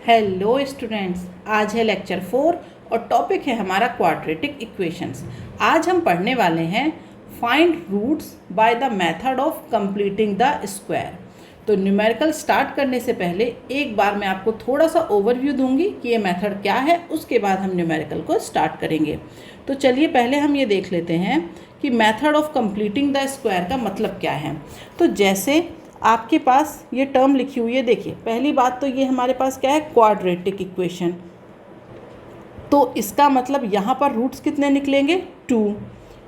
Hello students, आज है lecture 4 और टॉपिक है हमारा क्वाड्रेटिक इक्वेशंस। आज हम पढ़ने वाले हैं find roots by the method of completing the square. तो न्यूमेरिकल स्टार्ट करने से पहले एक बार मैं आपको थोड़ा सा ओवरव्यू दूंगी कि ये मेथड क्या है, उसके बाद हम न्यूमेरिकल को स्टार्ट करेंगे। तो चलिए पहले हम ये देख लेते हैं कि method of completing the square का मतलब क्या है। तो जैसे आपके पास ये टर्म लिखी हुई है, देखिए पहली बात तो ये हमारे पास क्या है, क्वाड्रेटिक इक्वेशन। तो इसका मतलब यहाँ पर रूट्स कितने निकलेंगे, 2।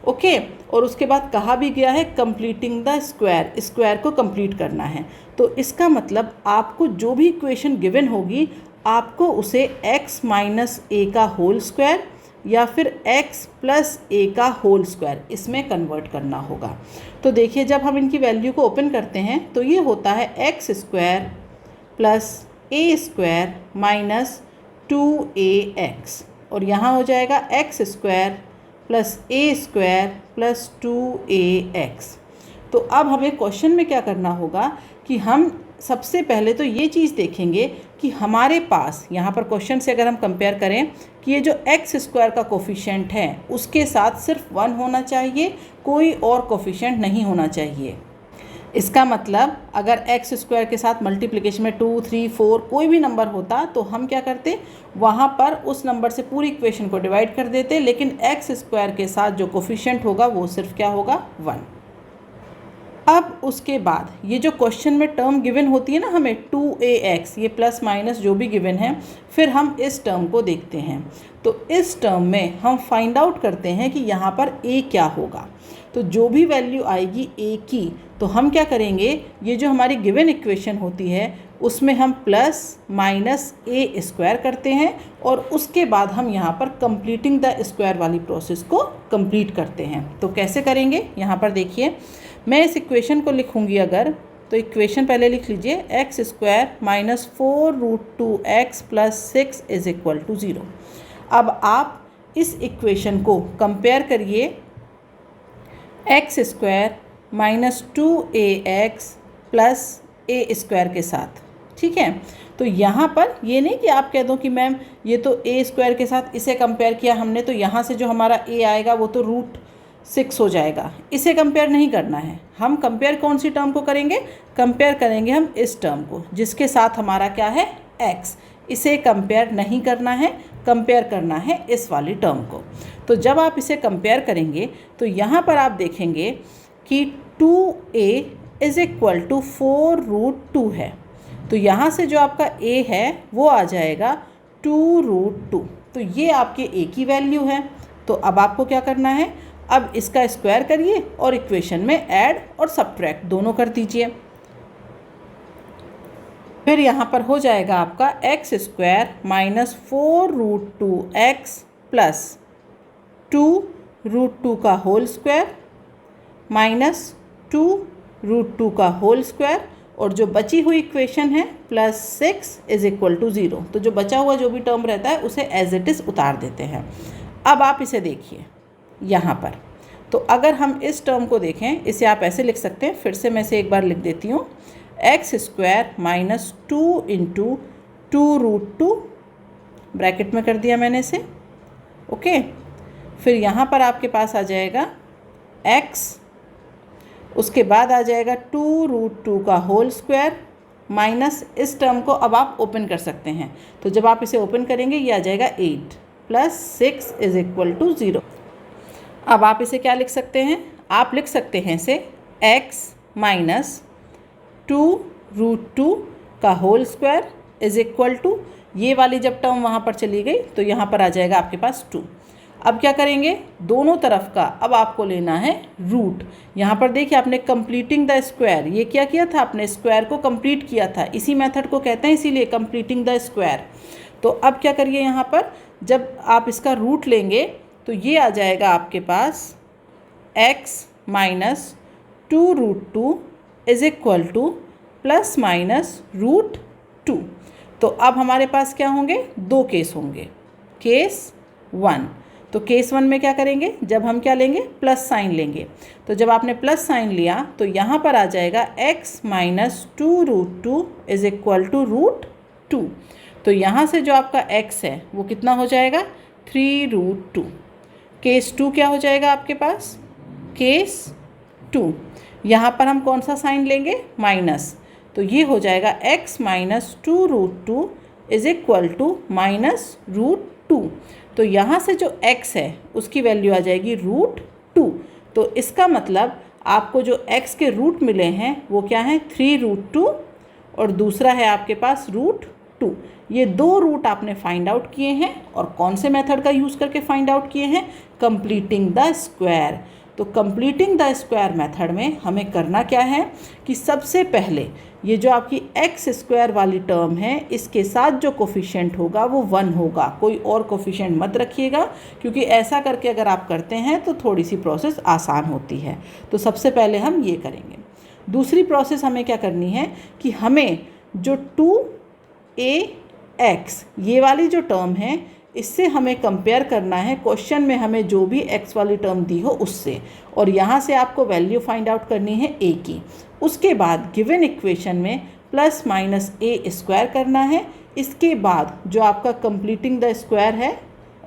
ओके, और उसके बाद कहा भी गया है कंप्लीटिंग द स्क्वायर, स्क्वायर को कंप्लीट करना है। तो इसका मतलब आपको जो भी इक्वेशन गिवन होगी आपको उसे x माइनस ए का होल स्क्वायर या फिर x प्लस ए का होल स्क्वायर इसमें कन्वर्ट करना होगा। तो देखिए जब हम इनकी वैल्यू को ओपन करते हैं तो ये होता है x square plus a square minus 2ax, और यहाँ हो जाएगा x square plus a square plus 2ax। तो अब हमें क्वेश्चन में क्या करना होगा कि हम सबसे पहले तो ये चीज़ देखेंगे कि हमारे पास यहाँ पर क्वेश्चन से अगर हम कंपेयर करें कि ये जो एक्स स्क्वायर का कोफिशिएंट है उसके साथ सिर्फ 1 होना चाहिए, कोई और कोफिशिएंट नहीं होना चाहिए। इसका मतलब अगर एक्स स्क्वायर के साथ मल्टीप्लिकेशन में 2, 3, 4 कोई भी नंबर होता तो हम क्या करते, वहाँ पर उस नंबर से पूरी इक्वेशन को डिवाइड कर देते, लेकिन एक्स स्क्वायर के साथ जो कोफिशिएंट होगा वो सिर्फ क्या होगा, 1। अब उसके बाद ये जो क्वेश्चन में टर्म गिवन होती है ना हमें 2ax, ये प्लस माइनस जो भी गिवन है, फिर हम इस टर्म को देखते हैं। तो इस टर्म में हम फाइंड आउट करते हैं कि यहाँ पर a क्या होगा। तो जो भी वैल्यू आएगी a की, तो हम क्या करेंगे, ये जो हमारी गिवन इक्वेशन होती है उसमें हम प्लस माइनस ए स्क्वायर करते हैं और उसके बाद हम यहाँ पर कंप्लीटिंग द स्क्वायर वाली प्रोसेस को कंप्लीट करते हैं। तो कैसे करेंगे, यहाँ पर देखिए मैं इस इक्वेशन को लिखूंगी अगर, तो इक्वेशन पहले लिख लीजिए, x square minus 4√2x plus 6 is equal to 0। अब आप इस इक्वेशन को कंपेयर करिए x square minus 2ax plus a square के साथ, ठीक है। तो यहाँ पर ये नहीं कि आप कह दो कि मैम ये तो ए स्क्वायर के साथ इसे कंपेयर किया हमने, तो यहाँ से जो हमारा ए आएगा वो तो √6 हो जाएगा, इसे कंपेयर नहीं करना है। हम कंपेयर कौन सी टर्म को करेंगे, कंपेयर करेंगे हम इस टर्म को जिसके साथ हमारा क्या है, x। इसे कंपेयर नहीं करना है, कंपेयर करना है इस वाली टर्म को। तो जब आप इसे कंपेयर करेंगे तो यहाँ पर आप देखेंगे कि 2a इज इक्वल टू 4√2 है। तो यहाँ से जो आपका a है वो आ जाएगा 2√2। तो ये आपके a की वैल्यू है। तो अब आपको क्या करना है, अब इसका स्क्वायर करिए और इक्वेशन में ऐड और सब्ट्रैक्ट दोनों कर दीजिए। फिर यहाँ पर हो जाएगा आपका x square minus 4√2x plus 2√2 का होल स्क्वायर माइनस 2√2 का होल स्क्वायर, और जो बची हुई इक्वेशन है प्लस 6 इज इक्वल टू 0। तो जो बचा हुआ जो भी टर्म रहता है उसे एज इट इज़ उतार देते हैं। अब आप इसे देखिए यहाँ पर, तो अगर हम इस टर्म को देखें, इसे आप ऐसे लिख सकते हैं, फिर से मैं इसे एक बार लिख देती हूँ, x square minus 2 into 2√2 bracket में कर दिया मैंने इसे, ओके। फिर यहाँ पर आपके पास आ जाएगा x, उसके बाद आ जाएगा 2√2 का होल स्क्वायर माइनस इस टर्म को अब आप ओपन कर सकते हैं। तो जब आप इसे ओपन करेंगे ये आ जाएगा 8 प्लस 6 इज इक्वल टू 0। अब आप इसे क्या लिख सकते हैं, आप लिख सकते हैं इसे x माइनस 2√2 का whole square is equal to, ये वाली जब टर्म वहाँ पर चली गई तो यहाँ पर आ जाएगा आपके पास 2। अब क्या करेंगे, दोनों तरफ का अब आपको लेना है रूट। यहाँ पर देखिए आपने कंप्लीटिंग द स्क्वायर, ये क्या किया था, आपने स्क्वायर को कंप्लीट किया था, इसी मेथड को कहते हैं इसीलिए कंप्लीटिंग द स्क्वायर। तो अब क्या करिए, यहाँ पर जब आप इसका रूट लेंगे तो ये आ जाएगा आपके पास x minus 2√2 is equal to plus minus √2। तो अब हमारे पास क्या होंगे, दो केस होंगे। केस 1, तो केस 1 में क्या करेंगे, जब हम क्या लेंगे, प्लस साइन लेंगे। तो जब आपने प्लस साइन लिया तो यहाँ पर आ जाएगा x minus 2√2 is equal to √2। तो यहाँ से जो आपका x है वो कितना हो जाएगा 3√2। केस 2 क्या हो जाएगा आपके पास, केस 2। यहाँ पर हम कौन सा साइन लेंगे, माइनस, तो ये हो जाएगा x minus 2√2 is equal to -√2। तो यहाँ से जो x है उसकी वैल्यू आ जाएगी √2। तो इसका मतलब आपको जो x के रूट मिले हैं वो क्या है 3√2 और दूसरा है आपके पास √2। ये दो रूट आपने फाइंड आउट किए हैं और कौन से मेथड का यूज़ करके फाइंड आउट किए हैं, कंप्लीटिंग द स्क्वायर। तो कंप्लीटिंग द स्क्वायर मेथड में हमें करना क्या है कि सबसे पहले ये जो आपकी एक्स स्क्वायर वाली टर्म है इसके साथ जो कोफिशिएंट होगा वो 1 होगा, कोई और कोफिशिएंट मत रखिएगा, क्योंकि ऐसा करके अगर आप करते हैं तो थोड़ी सी प्रोसेस आसान होती है। तो सबसे पहले हम ये करेंगे। दूसरी प्रोसेस हमें क्या करनी है कि हमें जो 2ax ये वाली जो टर्म है इससे हमें कंपेयर करना है क्वेश्चन में हमें जो भी x वाली टर्म दी हो उससे, और यहाँ से आपको वैल्यू फाइंड आउट करनी है a की। उसके बाद गिवन इक्वेशन में प्लस माइनस a स्क्वायर करना है। इसके बाद जो आपका कंप्लीटिंग द स्क्वायर है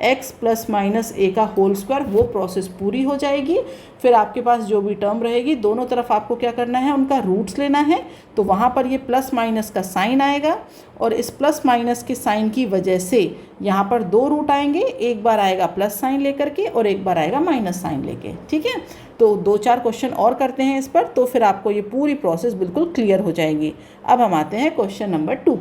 x प्लस माइनस a का होल स्क्वायर, वो प्रोसेस पूरी हो जाएगी। फिर आपके पास जो भी टर्म रहेगी दोनों तरफ आपको क्या करना है, उनका रूट्स लेना है। तो वहाँ पर ये प्लस माइनस का साइन आएगा और इस प्लस माइनस के साइन की वजह से यहाँ पर दो रूट आएंगे, एक बार आएगा प्लस साइन लेकर के और एक बार आएगा माइनस साइन लेके। ठीक है, तो 2-4 क्वेश्चन और करते हैं इस पर, तो फिर आपको ये पूरी प्रोसेस बिल्कुल क्लियर हो जाएगी। अब हम आते हैं क्वेश्चन नंबर 2।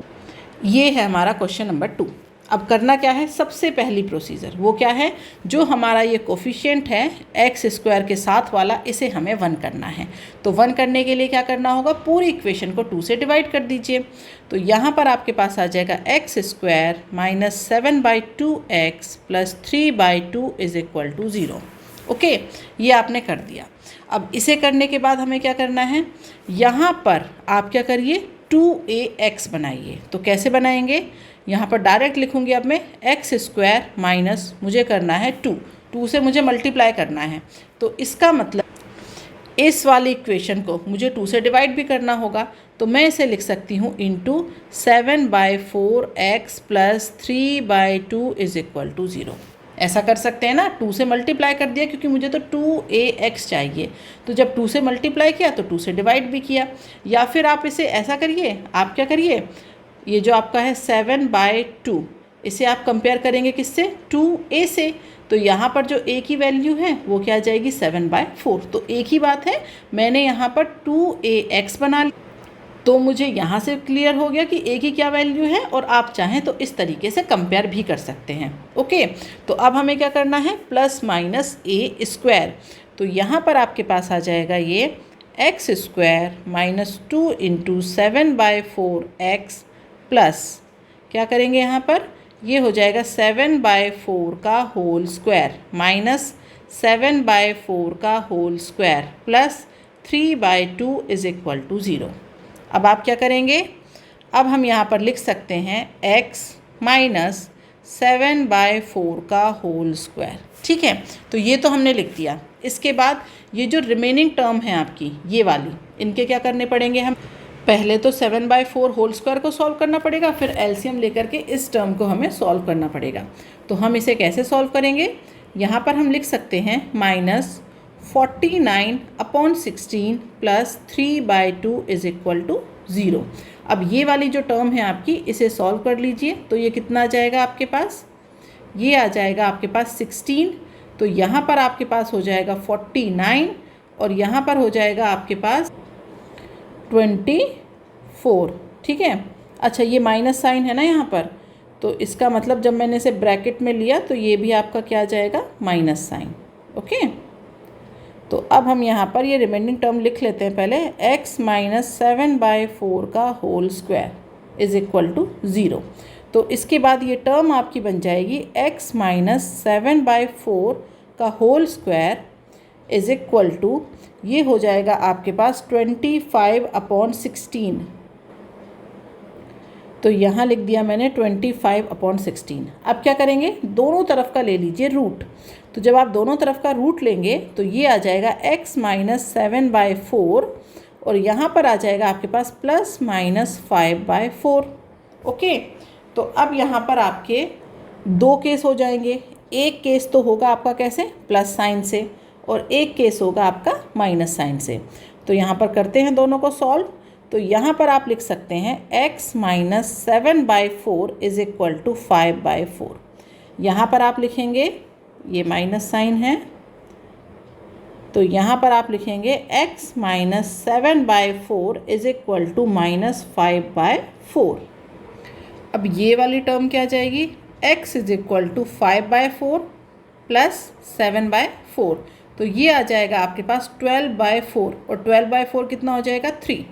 ये है हमारा क्वेश्चन नंबर 2। अब करना क्या है, सबसे पहली प्रोसीजर वो क्या है, जो हमारा ये कोफिशिएंट है एक्स स्क्वायर के साथ वाला, इसे हमें 1 करना है। तो 1 करने के लिए क्या करना होगा, पूरी इक्वेशन को 2 से डिवाइड कर दीजिए। तो यहाँ पर आपके पास आ जाएगा x square minus 7/2x plus 3/2 is equal to 0। Okay, ये आपने कर दिया। अब इसे करने के बाद हमें क्या करना है, यहाँ पर आप क्या करिए 2ax बनाइए। तो कैसे बनाएंगे, यहाँ पर डायरेक्ट लिखूँगी अब मैं एक्स स्क्वायर माइनस, मुझे करना है 2 से मुझे मल्टीप्लाई करना है। तो इसका मतलब इस वाली इक्वेशन को मुझे 2 से डिवाइड भी करना होगा। तो मैं इसे लिख सकती हूँ into 7/4x plus 3/2 is equal to 0। ऐसा कर सकते हैं ना, 2 से मल्टीप्लाई कर दिया क्योंकि मुझे तो 2ax चाहिए। तो जब 2 से मल्टीप्लाई किया तो 2 से डिवाइड भी किया। या फिर आप इसे ऐसा करिए, आप क्या करिए, ये जो आपका है 7/2 इसे आप कंपेयर करेंगे किससे, 2a से। तो यहाँ पर जो a की वैल्यू है वो क्या आ जाएगी 7/4। तो एक ही बात है, मैंने यहाँ पर 2ax बना लिया। तो मुझे यहाँ से क्लियर हो गया कि a की क्या वैल्यू है, और आप चाहें तो इस तरीके से कंपेयर भी कर सकते हैं। ओके, तो अब हमें क्या करना है, प्लस माइनस a स्क्वायर। तो यहाँ पर आपके पास आ जाएगा ये x square minus 2 into 7/4x plus क्या करेंगे यहाँ पर, ये हो जाएगा 7/4 का होल स्क्वायर माइनस 7/4 का whole square plus 3/2 is equal to 0। अब आप क्या करेंगे, अब हम यहाँ पर लिख सकते हैं x माइनस 7/4 का होल स्क्वायर। ठीक है, तो ये तो हमने लिख दिया। इसके बाद ये जो रिमेनिंग टर्म है आपकी ये वाली, इनके क्या करने पड़ेंगे, हम पहले तो 7/4 होल स्क्वायर को सॉल्व करना पड़ेगा, फिर एलसीएम लेकर के इस टर्म को हमें सॉल्व करना पड़ेगा। तो हम इसे कैसे सॉल्व करेंगे, यहाँ पर हम लिख सकते हैं minus 49/16 plus 3/2 is equal to 0। अब ये वाली जो टर्म है आपकी, इसे सॉल्व कर लीजिए। तो ये कितना आ जाएगा आपके पास, ये आ जाएगा आपके पास 16। तो यहाँ पर आपके पास हो जाएगा 49 और यहाँ पर हो जाएगा आपके पास 24। ठीक है, अच्छा ये माइनस साइन है ना यहाँ पर, तो इसका मतलब जब मैंने इसे ब्रैकेट में लिया तो ये भी आपका क्या आ जाएगा, माइनस साइन। ओके, तो अब हम यहाँ पर ये रिमेनिंग टर्म लिख लेते हैं पहले, x माइनस 7/4 का whole square is equal to 0। तो इसके बाद ये टर्म आपकी बन जाएगी x माइनस 7/4 का whole square is equal to, ये हो जाएगा आपके पास 25/16। तो यहाँ लिख दिया मैंने 25/16। अब क्या करेंगे, दोनों तरफ का ले लीजिए रूट। तो जब आप दोनों तरफ का रूट लेंगे तो ये आ जाएगा x माइनस 7/4 और यहाँ पर आ जाएगा आपके पास प्लस माइनस 5/4। ओके, तो अब यहाँ पर आपके दो केस हो जाएंगे। एक केस तो होगा आपका कैसे, प्लस साइन से, और एक केस होगा आपका माइनस साइन से। तो यहाँ पर करते हैं दोनों को सॉल्व। तो यहाँ पर आप लिख सकते हैं x minus 7/4 is equal to 5/4। यहाँ पर आप लिखेंगे, ये माइनस साइन है, तो यहाँ पर आप लिखेंगे x minus 7/4 is equal to minus 5/4। अब ये वाली टर्म क्या आ जाएगी, x is equal to 5/4 plus 7/4, तो ये आ जाएगा आपके पास 12/4, और 12/4 कितना हो जाएगा, 3।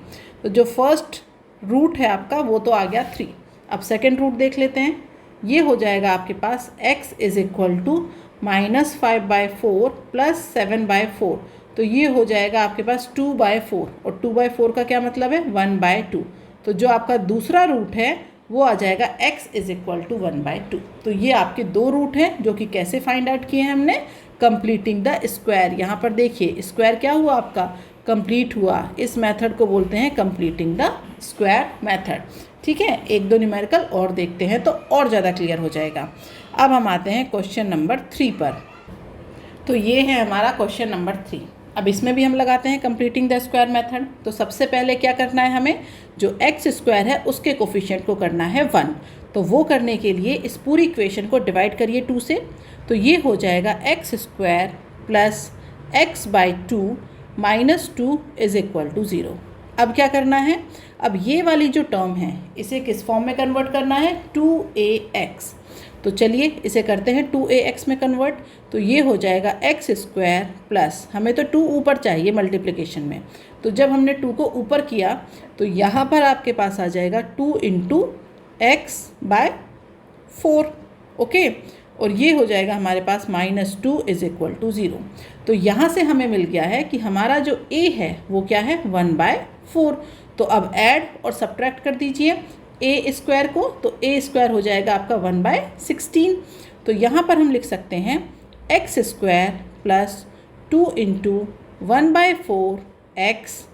तो जो फर्स्ट रूट है आपका वो तो आ गया 3। अब सेकेंड रूट देख लेते हैं। ये हो जाएगा आपके पास x is equal to minus 5/4 plus 7/4, तो ये हो जाएगा आपके पास 2/4, और 2/4 का क्या मतलब है, 1/2। तो जो आपका दूसरा रूट है वो आ जाएगा x इज इक्वल टू 1/2। तो ये आपके दो रूट हैं जो कि कैसे फाइंड आउट किए हैं हमने, कंप्लीटिंग द स्क्वायर। यहाँ पर देखिए स्क्वायर क्या हुआ आपका, कंप्लीट हुआ। इस मेथड को बोलते हैं कंप्लीटिंग द स्क्वायर मेथड। ठीक है, एक दो न्यूमेरिकल और देखते हैं तो और ज़्यादा क्लियर हो जाएगा। अब हम आते हैं क्वेश्चन नंबर 3 पर। तो ये है हमारा क्वेश्चन नंबर 3। अब इसमें भी हम लगाते हैं कंप्लीटिंग द स्क्वायर मेथड। तो सबसे पहले क्या करना है, हमें जो एक्स स्क्वायर है उसके कोफिशिएंट को करना है 1। तो वो करने के लिए इस पूरी इक्वेशन को डिवाइड करिए 2 से। तो ये हो जाएगा x square plus x/2 minus 2 is equal to 0। अब क्या करना है, अब ये वाली जो टर्म है इसे किस फॉर्म में कन्वर्ट करना है, 2ax। तो चलिए इसे करते हैं 2ax में कन्वर्ट। तो ये हो जाएगा एक्स स्क्वायर प्लस, हमें तो 2 ऊपर चाहिए मल्टीप्लिकेशन में, तो जब हमने 2 को ऊपर किया तो यहाँ पर आपके पास आ जाएगा 2 × x/4। ओके, और ये हो जाएगा हमारे पास -2 इज इक्वल टू 0। तो यहाँ से हमें मिल गया है कि हमारा जो a है वो क्या है, 1/4। तो अब ऐड और सब्ट्रैक्ट कर दीजिए a स्क्वायर को, तो a स्क्वायर हो जाएगा आपका 1/16। तो यहाँ पर हम लिख सकते हैं x square plus 2 × 1/4x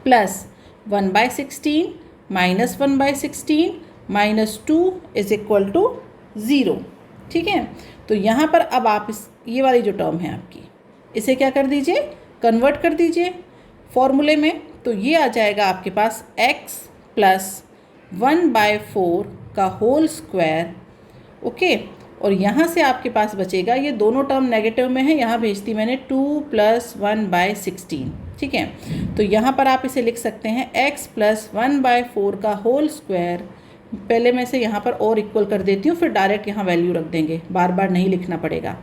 plus 1/16 minus 1/16 minus 2 is equal to 0। ठीक है, तो यहाँ पर अब आप ये वाली जो टर्म है आपकी, इसे क्या कर दीजिए, कन्वर्ट कर दीजिए फॉर्मूले में। तो ये आ जाएगा आपके पास x प्लस 1/4 का होल स्क्वायर। ओके, और यहाँ से आपके पास बचेगा, ये दोनों टर्म नेगेटिव में है, यहाँ भेजती मैंने 2 + 1/16। ठीक है, तो यहाँ पर आप इसे लिख सकते हैं x प्लस 1/4 का होल स्क्वायर। पहले मैं इसे यहाँ पर और इक्वल कर देती हूँ, फिर डायरेक्ट यहाँ वैल्यू रख देंगे, बार बार नहीं लिखना पड़ेगा।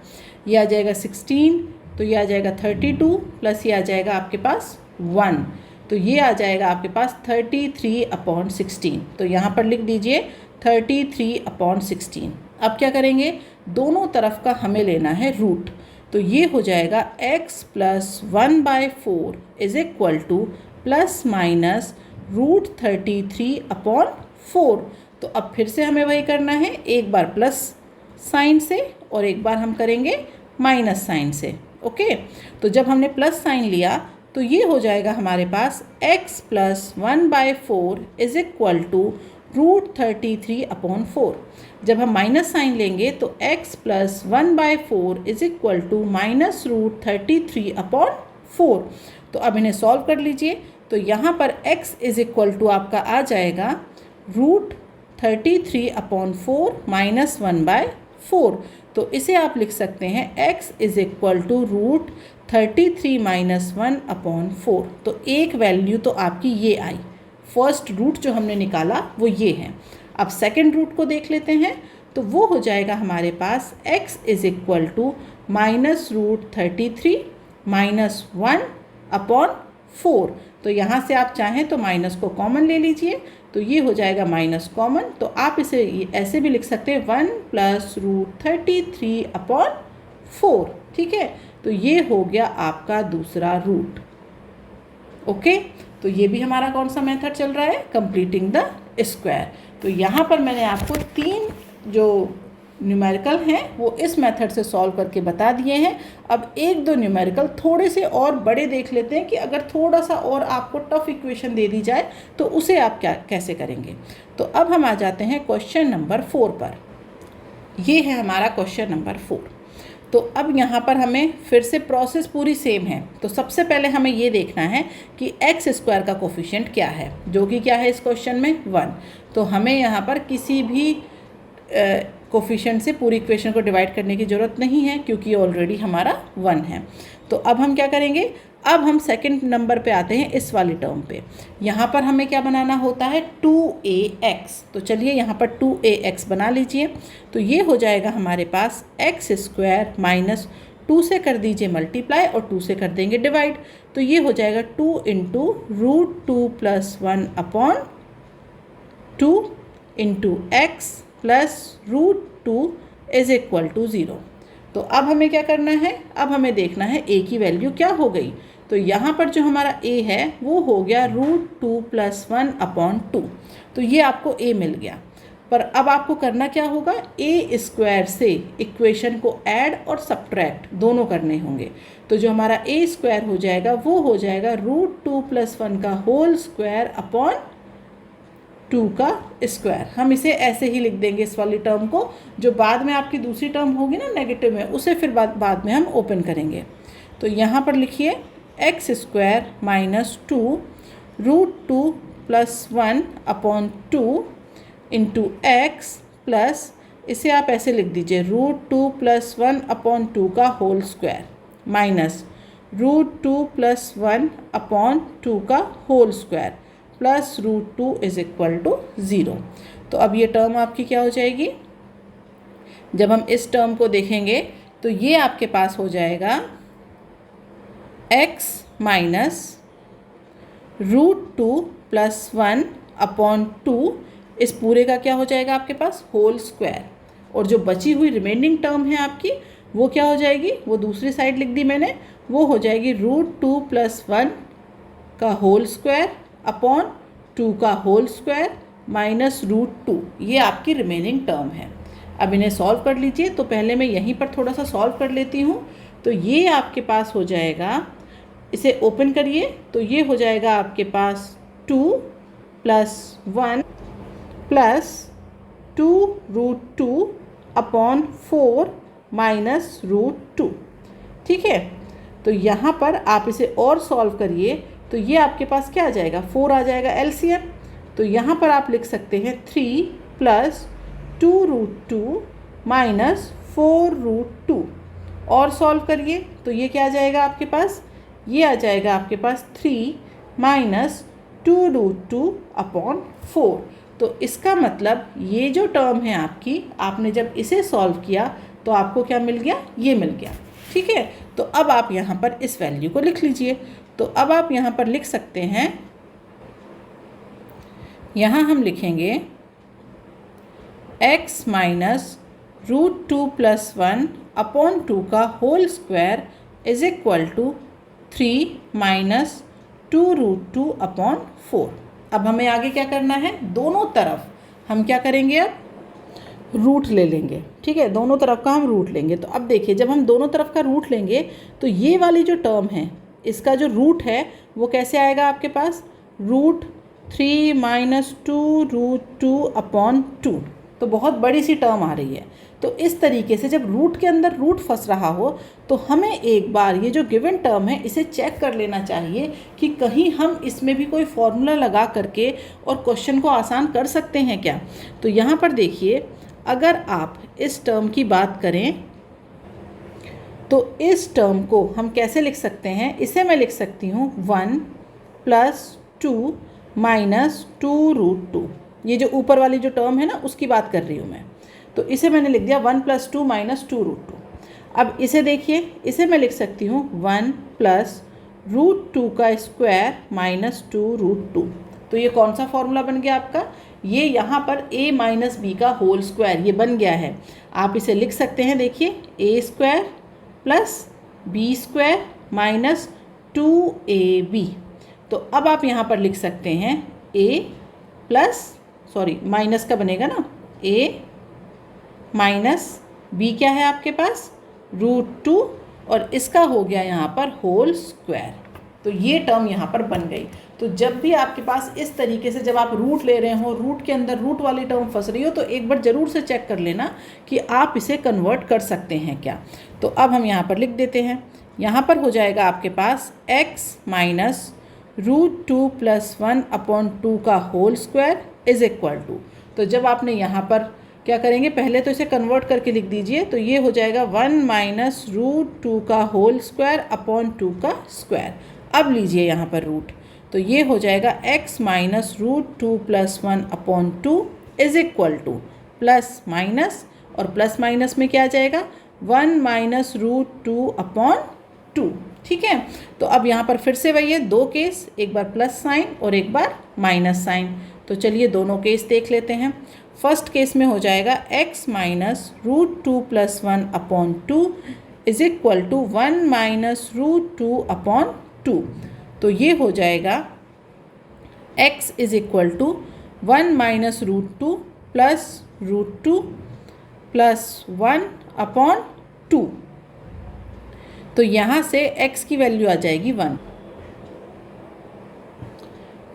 ये आ जाएगा 16, तो ये आ जाएगा 32 प्लस ये आ जाएगा आपके पास 1, तो ये आ जाएगा आपके पास 33/16। तो यहाँ पर लिख दीजिए 33/16। अब क्या करेंगे, दोनों तरफ का हमें लेना है रूट। तो ये हो जाएगा x plus 1/4 is equal to plus minus √33/4। तो अब फिर से हमें वही करना है, एक बार प्लस साइन से और एक बार हम करेंगे माइनस साइन से। ओके, तो जब हमने प्लस साइन लिया तो ये हो जाएगा हमारे पास x plus 1/4 is equal to √33/4। जब हम माइनस साइन लेंगे तो x plus 1/4 is equal to minus √33/4। तो अब इन्हें सॉल्व कर लीजिए। तो यहाँ पर x इज इक्वल टू आपका आ जाएगा √33/4 माइनस 1/4। तो इसे आप लिख सकते हैं x is equal to √33 minus 1/4। तो एक वैल्यू तो आपकी ये आई, फर्स्ट रूट जो हमने निकाला वो ये है। अब सेकेंड रूट को देख लेते हैं, तो वो हो जाएगा हमारे पास x is equal to minus √33 minus 1/4। तो यहाँ से आप चाहें तो माइनस को कॉमन ले लीजिए, तो ये हो जाएगा माइनस कॉमन। तो आप इसे ऐसे भी लिख सकते हैं 1 प्लस √33/4। ठीक है, तो ये हो गया आपका दूसरा रूट। ओके, तो ये भी हमारा कौन सा मेथड चल रहा है, कंप्लीटिंग द स्क्वायर। तो यहाँ पर मैंने आपको 3 जो न्यूमेरिकल हैं वो इस मेथड से सॉल्व करके बता दिए हैं। अब एक दो न्यूमेरिकल थोड़े से और बड़े देख लेते हैं कि अगर थोड़ा सा और आपको टफ इक्वेशन दे दी जाए तो उसे आप कैसे करेंगे। तो अब हम आ जाते हैं क्वेश्चन नंबर 4 पर। ये है हमारा क्वेश्चन नंबर 4। तो अब यहाँ पर हमें फिर से प्रोसेस पूरी सेम है। तो सबसे पहले हमें ये देखना है कि एक्स स्क्वायर का कोफिशिएंट क्या है, जो कि क्या है इस क्वेश्चन में 1। तो हमें यहाँ पर किसी भी कोफिशिएंट से पूरी इक्वेशन को डिवाइड करने की ज़रूरत नहीं है, क्योंकि ऑलरेडी हमारा 1 है। तो अब हम क्या करेंगे, अब हम सेकंड नंबर पे आते हैं, इस वाली टर्म पे। यहाँ पर हमें क्या बनाना होता है 2ax। तो चलिए यहाँ पर 2ax बना लीजिए। तो ये हो जाएगा हमारे पास एक्स स्क्वायर माइनस 2 से कर दीजिए मल्टीप्लाई और 2 से कर देंगे डिवाइड। तो ये हो जाएगा 2 into √2 + 1 upon 2 into x plus √2 is equal to 0। तो अब हमें क्या करना है, अब हमें देखना है a की वैल्यू क्या हो गई। तो यहाँ पर जो हमारा a है वो हो गया √2 + 1 अपॉन 2। तो ये आपको a मिल गया। पर अब आपको करना क्या होगा, a स्क्वायर से इक्वेशन को ऐड और सब्ट्रैक्ट दोनों करने होंगे। तो जो हमारा a स्क्वायर हो जाएगा वो हो जाएगा √2 + 1 का होल स्क्वायर अपॉन 2 का स्क्वायर। हम इसे ऐसे ही लिख देंगे इस वाली टर्म को, जो बाद में आपकी दूसरी टर्म होगी ना नेगेटिव में, उसे फिर बाद में हम ओपन करेंगे। तो यहाँ पर लिखिए x square minus 2 √2 + 1 upon 2 into x plus, इसे आप ऐसे लिख दीजिए √2 + 1 अपॉन 2 का होल स्क्वायर माइनस √2 + 1 अपॉन 2 का whole square plus √2 is equal to 0। तो अब ये टर्म आपकी क्या हो जाएगी, जब हम इस टर्म को देखेंगे तो ये आपके पास हो जाएगा x माइनस √2 + 1 अपॉन 2, इस पूरे का क्या हो जाएगा आपके पास होल स्क्वायर। और जो बची हुई रिमेनिंग टर्म है आपकी वो क्या हो जाएगी, वो दूसरी साइड लिख दी मैंने, वो हो जाएगी √2 + 1 का होल स्क्वायर अपॉन 2 का होल स्क्वायर माइनस √2। ये आपकी रिमेनिंग टर्म है। अब इन्हें सॉल्व कर लीजिए। तो पहले मैं यहीं पर थोड़ा सा सॉल्व कर लेती हूँ। तो ये आपके पास हो जाएगा, इसे ओपन करिए, तो ये हो जाएगा आपके पास 2 + 1 + 2√2 अपॉन 4 माइनस √2। ठीक है। तो यहाँ पर आप इसे और सॉल्व करिए, तो ये आपके पास क्या आ जाएगा, 4 आ जाएगा एलसीएम। तो यहाँ पर आप लिख सकते हैं 3 + 2√2 माइनस 4√2। और सॉल्व करिए तो ये क्या आ जाएगा आपके पास, ये आ जाएगा आपके पास 3 माइनस 2√2 अपॉन 4। तो इसका मतलब ये जो टर्म है आपकी, आपने जब इसे सॉल्व किया तो आपको क्या मिल गया, ये मिल गया। ठीक है। तो अब आप यहाँ पर इस वैल्यू को लिख लीजिए। तो अब आप यहाँ पर लिख सकते हैं, यहाँ हम लिखेंगे x माइनस √2 + 1 अपॉन 2 का whole square is equal to 3 minus 2√2 upon 4। अब हमें आगे क्या करना है, दोनों तरफ हम क्या करेंगे, अब रूट ले लेंगे। ठीक है, दोनों तरफ का हम रूट लेंगे। तो अब देखिए, जब हम दोनों तरफ का रूट लेंगे तो ये वाली जो टर्म है इसका जो रूट है वो कैसे आएगा आपके पास, √3 माइनस 2√2 अपॉन 2। तो बहुत बड़ी सी टर्म आ रही है। तो इस तरीके से जब रूट के अंदर रूट फंस रहा हो तो हमें एक बार ये जो गिवन टर्म है इसे चेक कर लेना चाहिए कि कहीं हम इसमें भी कोई फॉर्मूला लगा करके और क्वेश्चन को आसान कर सकते हैं क्या। तो यहाँ पर देखिए, अगर आप इस टर्म की बात करें तो इस टर्म को हम कैसे लिख सकते हैं, इसे मैं लिख सकती हूँ 1 + 2 माइनस 2√2। ये जो ऊपर वाली जो टर्म है ना उसकी बात कर रही हूँ मैं। तो इसे मैंने लिख दिया 1 + 2 माइनस 2√2। अब इसे देखिए, इसे मैं लिख सकती हूँ 1 + √2 का स्क्वायर माइनस 2√2। तो ये कौन सा फॉर्मूला बन गया आपका, ये यहाँ पर a माइनस बी का होल स्क्वायर ये बन गया है। आप इसे लिख सकते हैं, देखिए a² + b² माइनस 2ab। तो अब आप यहाँ पर लिख सकते हैं a प्लस, सॉरी माइनस का बनेगा ना, a माइनस बी क्या है आपके पास, √2, और इसका हो गया यहाँ पर होल स्क्वायर। तो ये टर्म यहाँ पर बन गई। तो जब भी आपके पास इस तरीके से जब आप रूट ले रहे हो, रूट के अंदर रूट वाली टर्म फंस रही हो, तो एक बार ज़रूर से चेक कर लेना कि आप इसे कन्वर्ट कर सकते हैं क्या। तो अब हम यहाँ पर लिख देते हैं, यहाँ पर हो जाएगा आपके पास x माइनस √2 + 1/2 का whole square is equal to, तो जब आपने यहाँ पर क्या करेंगे, पहले तो इसे कन्वर्ट करके लिख दीजिए, तो ये हो जाएगा 1 माइनस √2 का होल स्क्वायर अपॉन 2 का स्क्वायर। अब लीजिए यहाँ पर रूट, तो ये हो जाएगा x minus √2 + 1/2 is equal to plus minus, और प्लस माइनस में क्या आ जाएगा 1 माइनस √2/2। ठीक है, तो अब यहाँ पर फिर से वही है, दो केस, एक बार प्लस साइन और एक बार माइनस साइन। तो चलिए दोनों केस देख लेते हैं। फर्स्ट केस में हो जाएगा x minus √2 + 1/2 is equal to 1 minus √2/2। तो ये हो जाएगा x is equal to 1 minus √2 plus √2 plus 1/2। तो यहाँ से x की वैल्यू आ जाएगी 1,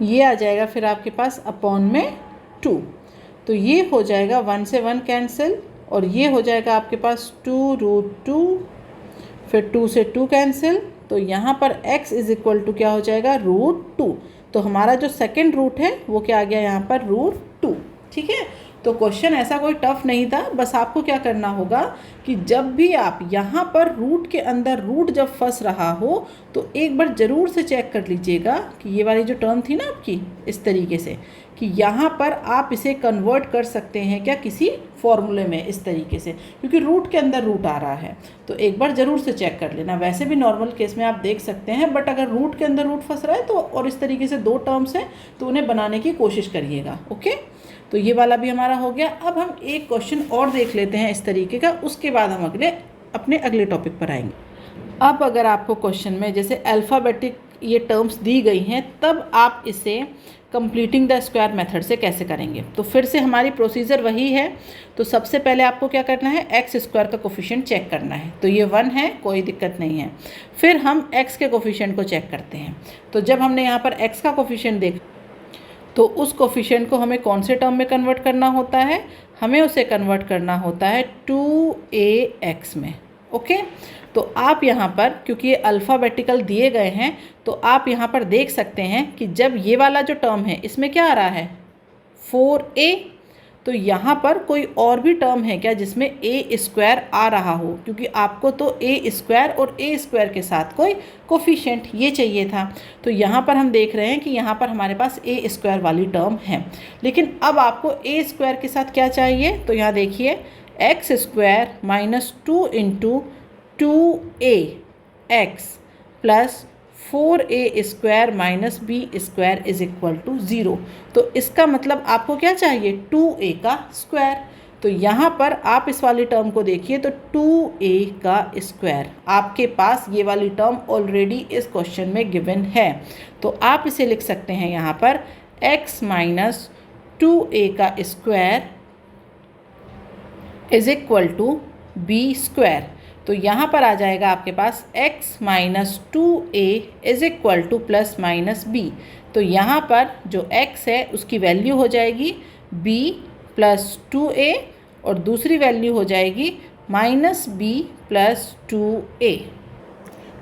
ये आ जाएगा फिर आपके पास अपॉन में 2। तो ये हो जाएगा 1 से 1 कैंसिल, और ये हो जाएगा आपके पास 2√2, फिर 2 से 2 कैंसिल, तो यहाँ पर x इज इक्वल टू क्या हो जाएगा √2। तो हमारा जो सेकंड रूट है वो क्या आ गया यहाँ पर √2। ठीक है, तो क्वेश्चन ऐसा कोई टफ नहीं था, बस आपको क्या करना होगा कि जब भी आप यहाँ पर रूट के अंदर रूट जब फंस रहा हो, तो एक बार ज़रूर से चेक कर लीजिएगा कि ये वाली जो टर्म थी ना आपकी इस तरीके से, कि यहाँ पर आप इसे कन्वर्ट कर सकते हैं क्या किसी फॉर्मूले में इस तरीके से, क्योंकि रूट के अंदर रूट आ रहा है। तो एक बार ज़रूर से चेक कर लेना। वैसे भी नॉर्मल केस में आप देख सकते हैं, बट अगर रूट के अंदर रूट फंस रहा है तो और इस तरीके से दो टर्म्स हैं तो उन्हें बनाने की कोशिश करिएगा। ओके, तो ये वाला भी हमारा हो गया। अब हम एक क्वेश्चन और देख लेते हैं इस तरीके का, उसके बाद हम अपने अगले टॉपिक पर आएंगे। अब अगर आपको क्वेश्चन में जैसे अल्फ़ाबेटिक ये टर्म्स दी गई हैं, तब आप इसे कंप्लीटिंग द स्क्वायर मेथड से कैसे करेंगे। तो फिर से हमारी प्रोसीजर वही है। तो सबसे पहले आपको क्या करना है, एक्स स्क्वायर का कोफिशिएंट चेक करना है। तो ये 1 है, कोई दिक्कत नहीं है। फिर हम एक्स के कोफिशिएंट को चेक करते हैं। तो जब हमने यहाँ पर एक्स का कोफिशिएंट देखा, तो उस कोफिशिएंट को हमें कौन से टर्म में कन्वर्ट करना होता है, हमें उसे कन्वर्ट करना होता है 2ax में। ओके, तो आप यहाँ पर क्योंकि ये अल्फ़ाबेटिकल दिए गए हैं, तो आप यहाँ पर देख सकते हैं कि जब ये वाला जो टर्म है इसमें क्या आ रहा है 4a, तो यहाँ पर कोई और भी टर्म है क्या जिसमें a स्क्वायर आ रहा हो, क्योंकि आपको तो a स्क्वायर और a स्क्वायर के साथ कोई कोफिशिएंट ये चाहिए था। तो यहाँ पर हम देख रहे हैं कि यहाँ पर हमारे पास a स्क्वायर वाली टर्म है, लेकिन अब आपको a स्क्वायर के साथ क्या चाहिए। तो यहाँ देखिए x square minus 2 into 2ax plus 4a square minus b square is equal to 0। तो इसका मतलब आपको क्या चाहिए 2a का स्क्वायर। तो यहाँ पर आप इस वाली टर्म को देखिए, तो 2a का स्क्वायर आपके पास ये वाली टर्म ऑलरेडी इस क्वेश्चन में गिवन है। तो आप इसे लिख सकते हैं यहाँ पर x माइनस 2a का square is equal to b square. तो यहाँ पर आ जाएगा आपके पास x minus 2a is equal to plus minus b। तो यहाँ पर जो x है उसकी वैल्यू हो जाएगी b प्लस 2a, और दूसरी वैल्यू हो जाएगी माइनस b प्लस 2a।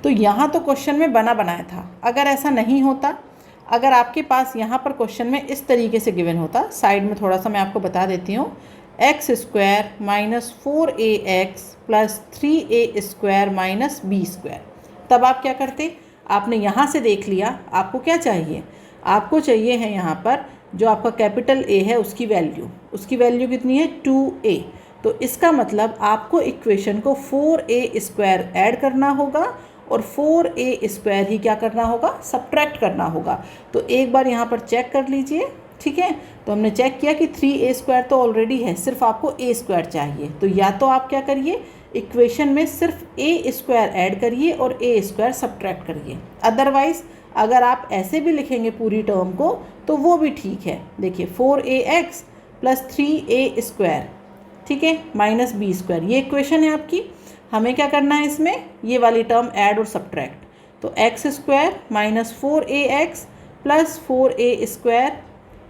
तो यहाँ तो क्वेश्चन में बना बनाया था। अगर ऐसा नहीं होता, अगर आपके पास यहाँ पर क्वेश्चन में इस तरीके से गिवन होता, साइड में थोड़ा सा मैं आपको बता देती हूँ, x square minus 4ax plus 3a square minus b square, तब आप क्या करते, आपने यहाँ से देख लिया आपको क्या चाहिए, आपको चाहिए है यहाँ पर जो आपका कैपिटल A है उसकी वैल्यू कितनी है 2a। तो इसका मतलब आपको इक्वेशन को 4a स्क्वायर ऐड करना होगा और 4a स्क्वायर ही क्या करना होगा, सब्ट्रैक्ट करना होगा। तो एक बार यहाँ पर चेक कर लीजिए। ठीक है, तो हमने चेक किया कि 3a स्क्वायर तो ऑलरेडी है, सिर्फ आपको a स्क्वायर चाहिए। तो या तो आप क्या करिए, इक्वेशन में सिर्फ a स्क्वायर ऐड करिए और a स्क्वायर सब्ट्रैक्ट करिए। अदरवाइज़ अगर आप ऐसे भी लिखेंगे पूरी टर्म को तो वो भी ठीक है। देखिए 4ax प्लस 3a स्क्वायर, ठीक है, माइनस बी स्क्वायर, ये इक्वेशन है आपकी। हमें क्या करना है इसमें, ये वाली टर्म ऐड और सब्ट्रैक्ट। तो x square minus 4ax plus 4a square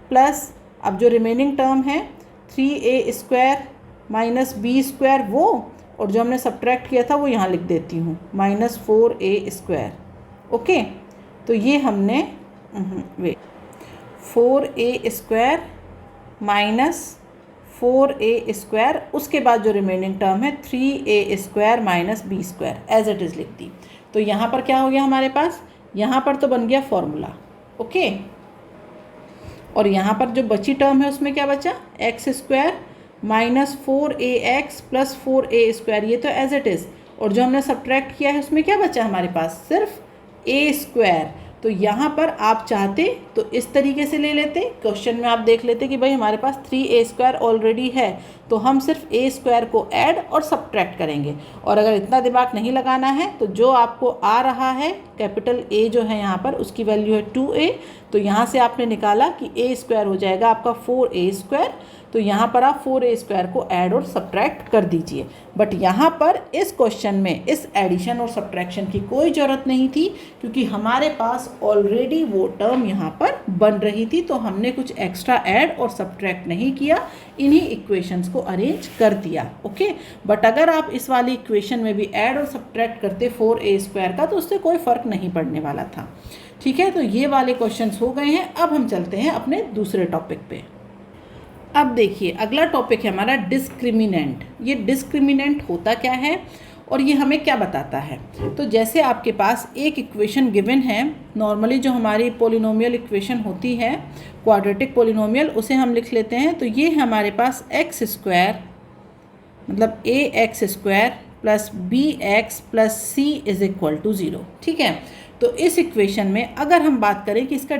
plus, अब जो रिमेनिंग टर्म है 3a square minus b square वो, और जो हमने सब्ट्रैक्ट किया था वो यहाँ लिख देती हूँ, माइनस 4a स्क्वायर। ओके, तो ये हमने 4a square minus 4a square, उसके बाद जो रिमेनिंग टर्म है 3a square minus b square as it is लिख दी। तो यहाँ पर क्या हो गया हमारे पास, यहाँ पर तो बन गया फॉर्मूला। ओके, और यहाँ पर जो बची टर्म है उसमें क्या बचा, x square minus 4ax plus 4a square, ये तो एज इट इज़। और जो हमने सब्ट्रैक्ट किया है उसमें क्या बचा हमारे पास, सिर्फ a स्क्वायर। तो यहाँ पर आप चाहते तो इस तरीके से ले लेते, क्वेश्चन में आप देख लेते कि भाई हमारे पास 3a स्क्वायर ऑलरेडी है, तो हम सिर्फ a स्क्वायर को ऐड और सब्ट्रैक्ट करेंगे। और अगर इतना दिमाग नहीं लगाना है तो जो आपको आ रहा है कैपिटल A जो है यहाँ पर, उसकी वैल्यू है 2a, तो यहाँ से आपने निकाला कि a स्क्वायर हो जाएगा आपका 4a स्क्वायर। तो यहाँ पर आप 4a स्क्वायर को ऐड और सब्ट्रैक्ट कर दीजिए। बट यहाँ पर इस क्वेश्चन में इस एडिशन और सब्ट्रैक्शन की कोई ज़रूरत नहीं थी, क्योंकि हमारे पास ऑलरेडी वो टर्म यहाँ पर बन रही थी, तो हमने कुछ एक्स्ट्रा ऐड और सब्ट्रैक्ट नहीं किया, इन्हीं इक्वेशंस को अरेंज कर दिया। ओके, बट अगर आप इस वाली इक्वेशन में भी ऐड और सब्ट्रैक्ट करते 4a स्क्वायर का, तो उससे कोई फ़र्क नहीं पड़ने वाला था। ठीक है, तो ये वाले क्वेश्चंस हो गए हैं। अब हम चलते हैं अपने दूसरे टॉपिक पे। अब देखिए, अगला टॉपिक है हमारा डिस्क्रिमिनेंट। ये डिस्क्रिमिनेंट होता क्या है और ये हमें क्या बताता है। तो जैसे आपके पास एक इक्वेशन गिवन है, नॉर्मली जो हमारी पोलिनोमियल इक्वेशन होती है, क्वाड्रेटिक पोलिनोमियल, उसे हम लिख लेते हैं। तो ये हमारे पास एक्स स्क्वायर मतलब ax square plus bx plus c is equal to 0। ठीक है, तो इस इक्वेशन में अगर हम बात करें कि इसका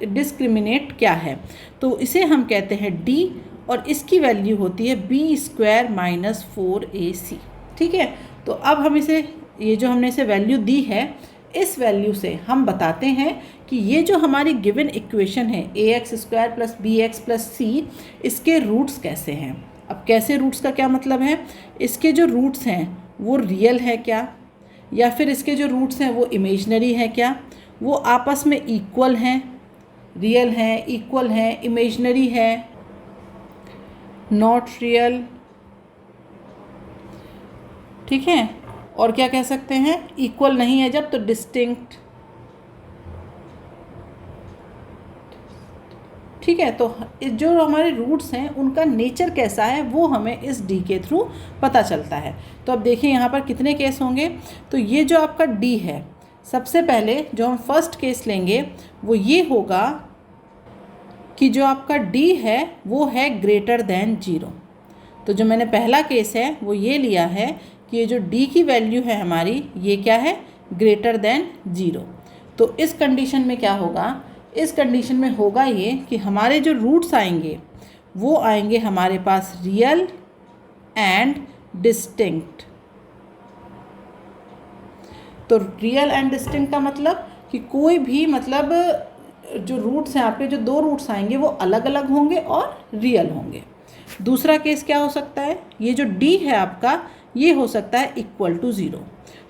डिस्क्रिमिनेट क्या है, तो इसे हम कहते हैं d, और इसकी वैल्यू होती है b स्क्वायर माइनस 4ac। ठीक है, तो अब हम इसे, ये जो हमने इसे वैल्यू दी है, इस वैल्यू से हम बताते हैं कि ये जो हमारी गिवन इक्वेशन है ax square plus bx plus c, इसके रूट्स कैसे हैं। अब कैसे रूट्स का क्या मतलब है, इसके जो रूट्स हैं वो रियल है क्या, या फिर इसके जो रूट्स हैं वो इमेजनरी है क्या, वो आपस में इक्वल हैं, रियल हैं, इक्वल हैं, इमेजनरी है, नॉट रियल। ठीक है, और क्या कह सकते हैं, इक्वल नहीं है जब तो डिस्टिंक्ट। ठीक है, तो जो हमारे रूट्स हैं उनका नेचर कैसा है वो हमें इस डी के थ्रू पता चलता है। तो अब देखिए यहाँ पर कितने केस होंगे। तो ये जो आपका डी है, सबसे पहले जो हम फर्स्ट केस लेंगे वो ये होगा कि जो आपका डी है वो है ग्रेटर देन 0। तो जो मैंने पहला केस है वो ये लिया है कि ये जो डी की वैल्यू है हमारी, ये क्या है, ग्रेटर देन 0। तो इस कंडीशन में क्या होगा, इस कंडीशन में होगा ये कि हमारे जो रूट्स आएंगे वो आएंगे हमारे पास रियल एंड डिस्टिंक्ट। तो रियल एंड डिस्टिंक्ट का मतलब कि कोई भी, मतलब जो रूट्स हैं आपके, जो दो रूट्स आएंगे वो अलग अलग होंगे और रियल होंगे। दूसरा केस क्या हो सकता है, ये जो डी है आपका, ये हो सकता है इक्वल टू 0।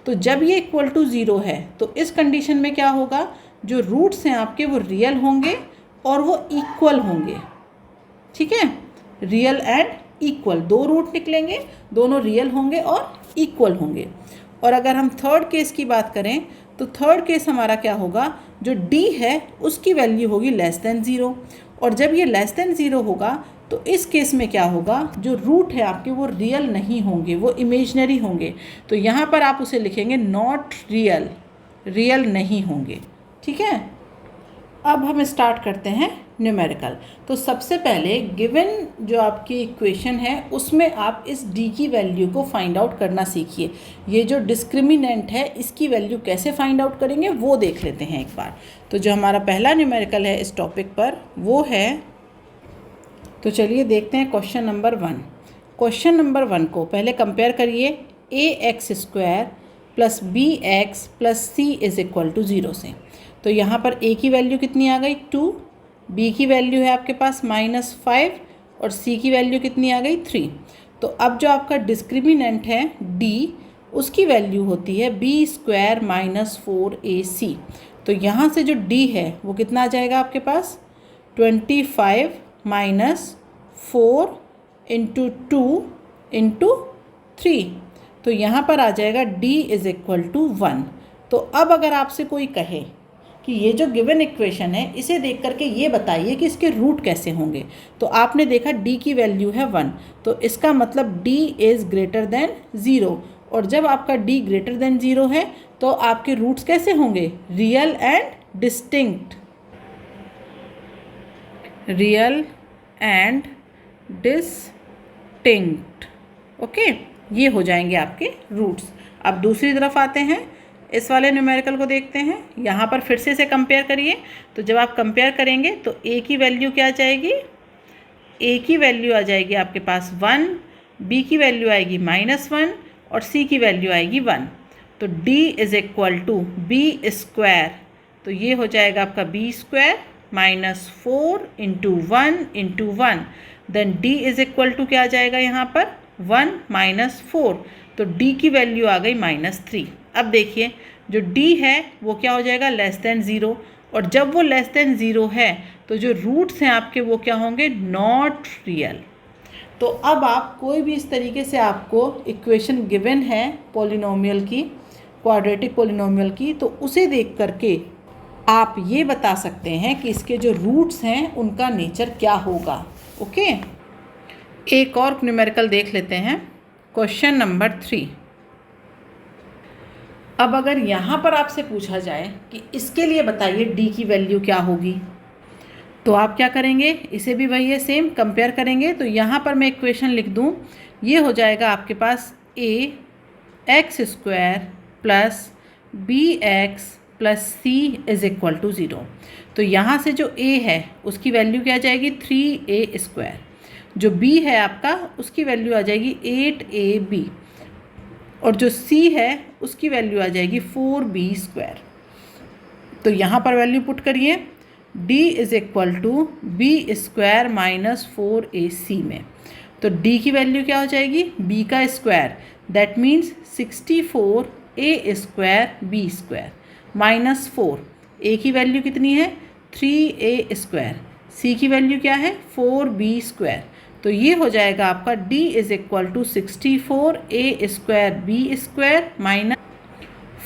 तो जब ये इक्वल टू 0 है तो इस कंडीशन में क्या होगा, जो रूट्स हैं आपके वो रियल होंगे और वो इक्वल होंगे। ठीक है, रियल एंड इक्वल, दो रूट निकलेंगे, दोनों रियल होंगे और इक्वल होंगे। और अगर हम थर्ड केस की बात करें तो थर्ड केस हमारा क्या होगा, जो डी है उसकी वैल्यू होगी लेस देन 0। और जब ये लेस देन 0 होगा तो इस केस में क्या होगा, जो रूट है आपके वो रियल नहीं होंगे, वो इमेजनरी होंगे। तो यहाँ पर आप उसे लिखेंगे नॉट रियल, रियल नहीं होंगे। ठीक है, अब हम स्टार्ट करते हैं न्यूमेरिकल। तो सबसे पहले गिवन जो आपकी इक्वेशन है उसमें आप इस डी की वैल्यू को फाइंड आउट करना सीखिए। ये जो डिस्क्रिमिनेंट है इसकी वैल्यू कैसे फाइंड आउट करेंगे वो देख लेते हैं एक बार। तो जो हमारा पहला न्यूमेरिकल है इस टॉपिक पर वो है, तो चलिए देखते हैं क्वेश्चन नंबर 1। क्वेश्चन नंबर 1 को पहले कंपेयर करिए ax square plus bx plus c is equal to 0 से। तो यहाँ पर a की वैल्यू कितनी आ गई 2, b की वैल्यू है आपके पास -5 और c की वैल्यू कितनी आ गई 3। तो अब जो आपका डिस्क्रिमिनेंट है d, उसकी वैल्यू होती है बी स्क्वायर माइनस 4ac। तो यहाँ से जो d है वो कितना आ जाएगा आपके पास, 25 माइनस 4 इंटू 2 इंटू 3। तो यहाँ पर आ जाएगा d इज़ इक्वल टू 1। तो अब अगर आपसे कोई कहे कि ये जो गिवन इक्वेशन है इसे देख करके ये बताइए कि इसके रूट कैसे होंगे, तो आपने देखा d की वैल्यू है 1, तो इसका मतलब d इज़ ग्रेटर देन 0। और जब आपका d ग्रेटर देन 0 है तो आपके रूट्स कैसे होंगे, real and distinct, real and distinct. Okay, ये हो जाएंगे आपके रूट्स। अब दूसरी तरफ आते हैं, इस वाले न्यूमेरिकल को देखते हैं। यहाँ पर फिर से इसे कंपेयर करिए। तो जब आप कंपेयर करेंगे तो a की वैल्यू क्या आ जाएगी, a की वैल्यू आ जाएगी आपके पास 1, b की वैल्यू आएगी -1 और c की वैल्यू आएगी 1। तो d is equal to b square, तो ये हो जाएगा आपका b square minus 4 into 1 into 1। Then d is equal to क्या आ जाएगा यहाँ पर 1 माइनस 4, तो d की वैल्यू आ गई -3। अब देखिए जो d है वो क्या हो जाएगा, लेस देन 0, और जब वो लेस देन 0 है तो जो रूट्स हैं आपके वो क्या होंगे, नॉट रियल। तो अब आप कोई भी इस तरीके से आपको इक्वेशन गिवन है पॉलिनोमियल की, क्वाड्रेटिक पॉलिनोमियल की, तो उसे देख करके आप ये बता सकते हैं कि इसके जो रूट्स हैं उनका नेचर क्या होगा। ओके, एक और न्यूमेरिकल देख लेते हैं, क्वेश्चन नंबर 3। अब अगर यहाँ पर आपसे पूछा जाए कि इसके लिए बताइए d की वैल्यू क्या होगी, तो आप क्या करेंगे, इसे भी वही है सेम कंपेयर करेंगे। तो यहाँ पर मैं इक्वेशन लिख दूँ, ये हो जाएगा आपके पास a x square plus b x plus c is equal to 0। तो यहाँ से जो a है उसकी वैल्यू क्या आ जाएगी, 3a स्क्वायर। जो b है आपका उसकी वैल्यू आ जाएगी 8ab, और जो c है उसकी वैल्यू आ जाएगी 4b स्क्वायर। तो यहाँ पर वैल्यू पुट करिए, d is equal to b square minus 4ac में। तो d की वैल्यू क्या हो जाएगी, b का square, that means 64a square b square minus 4। a की वैल्यू कितनी है, 3a स्क्वायर, c की वैल्यू क्या है, 4b स्क्वायर। तो ये हो जाएगा आपका d is equal to 64a square b square minus